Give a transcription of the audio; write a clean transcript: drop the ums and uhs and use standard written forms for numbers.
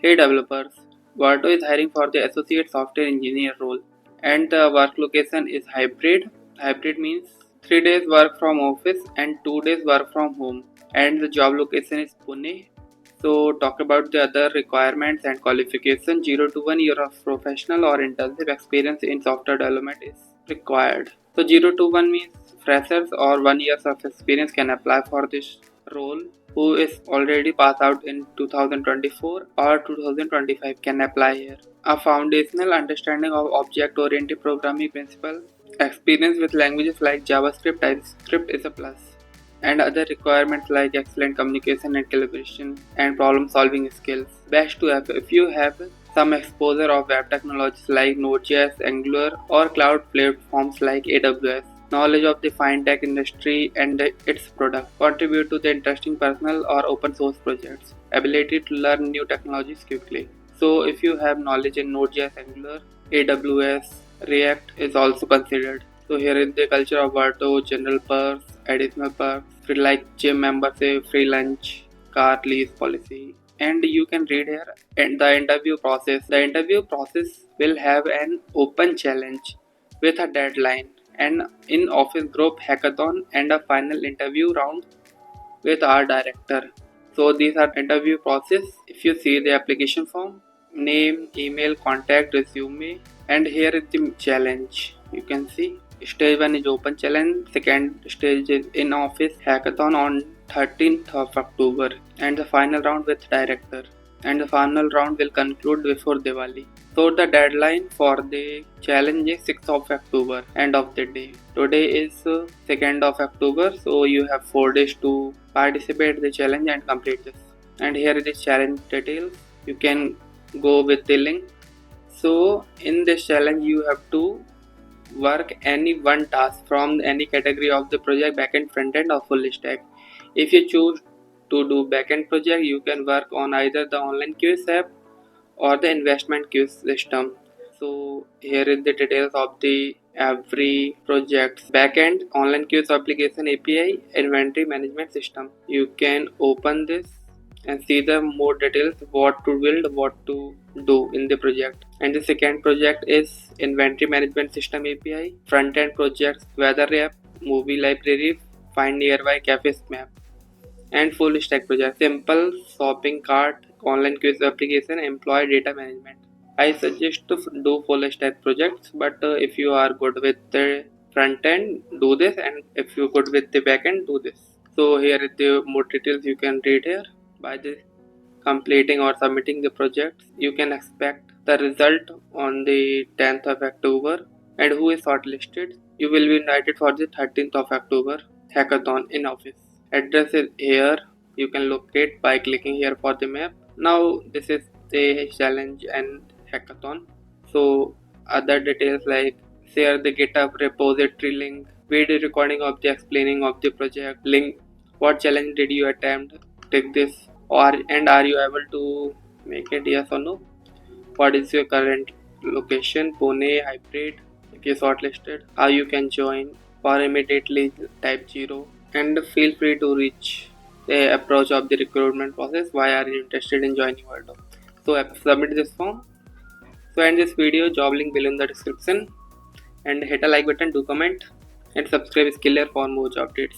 Hey developers, Varto is hiring for the associate software engineer role and the work location is hybrid. Hybrid means 3 days work from office and 2 days work from home and the job location is Pune. So talk about the other requirements and qualification. 0 to 1 year of professional or internship experience in software development is required. So 0 to 1 means freshers or 1 year of experience can apply for this role. Who is already passed out in 2024 or 2025 can apply here. A foundational understanding of object-oriented programming principle, experience with languages like JavaScript, TypeScript is a plus, and other requirements like excellent communication and collaboration and problem-solving skills. Best to have if you have some exposure of web technologies like Node.js, Angular, or cloud platforms like AWS. Knowledge of the fintech industry and its product. Contribute to the interesting personal or open source projects. Ability to learn new technologies quickly. So if you have knowledge in Node.js, Angular, AWS, React is also considered. So here is the culture of Varto, general perks, additional perks, free like gym membership, free lunch, car lease policy. And you can read here and the interview process. The interview process will have an open challenge with a deadline, an in-office group hackathon, and a final interview round with our director. So these are interview process. If you see the application form, name, email, contact, resume, and here is the challenge. You can see stage 1 is open challenge, second stage is in office hackathon on 13th of October, and the final round with director, and the final round will conclude before Diwali. So the deadline for the challenge is 6th of October, end of the day. Today is 2nd of October, so you have 4 days to participate the challenge and complete this. And here is the challenge details. You can go with the link. So in this challenge you have to work any one task from any category of the project, backend, frontend, or full stack. If you choose to do backend project, you can work on either the online quiz app or the investment quiz system. So here is the details of the every project. Backend, online quiz application API, inventory management system. You can open this and see the more details, what to build, what to do in the project. And the second project is inventory management system API, front end projects, weather app, movie library, find nearby cafes map, and full stack project, simple shopping cart, online quiz application, employee data management. I suggest to do full stack projects, but if you are good with the front end, do this, and if you're good with the back end, do this. So here is the more details you can read here. By the completing or submitting the project, you can expect the result on the 10th of October, and who is shortlisted, you will be invited for the 13th of October hackathon in office. Address is here, you can locate by clicking here for the map. Now this is the challenge and hackathon. So other details like share the GitHub repository link, video recording of the explaining of the project link, what challenge did you attempt, take this, or and are you able to make it, yes or no, what is your current location, Pune, hybrid, if you shortlisted, how you can join, or immediately type 0, and feel free to reach the approach of the recruitment process, why are you interested in joining Varto. So submit this form. So end this video, job link below in the description, and hit a like button, do comment, and subscribe Skiller for more job updates.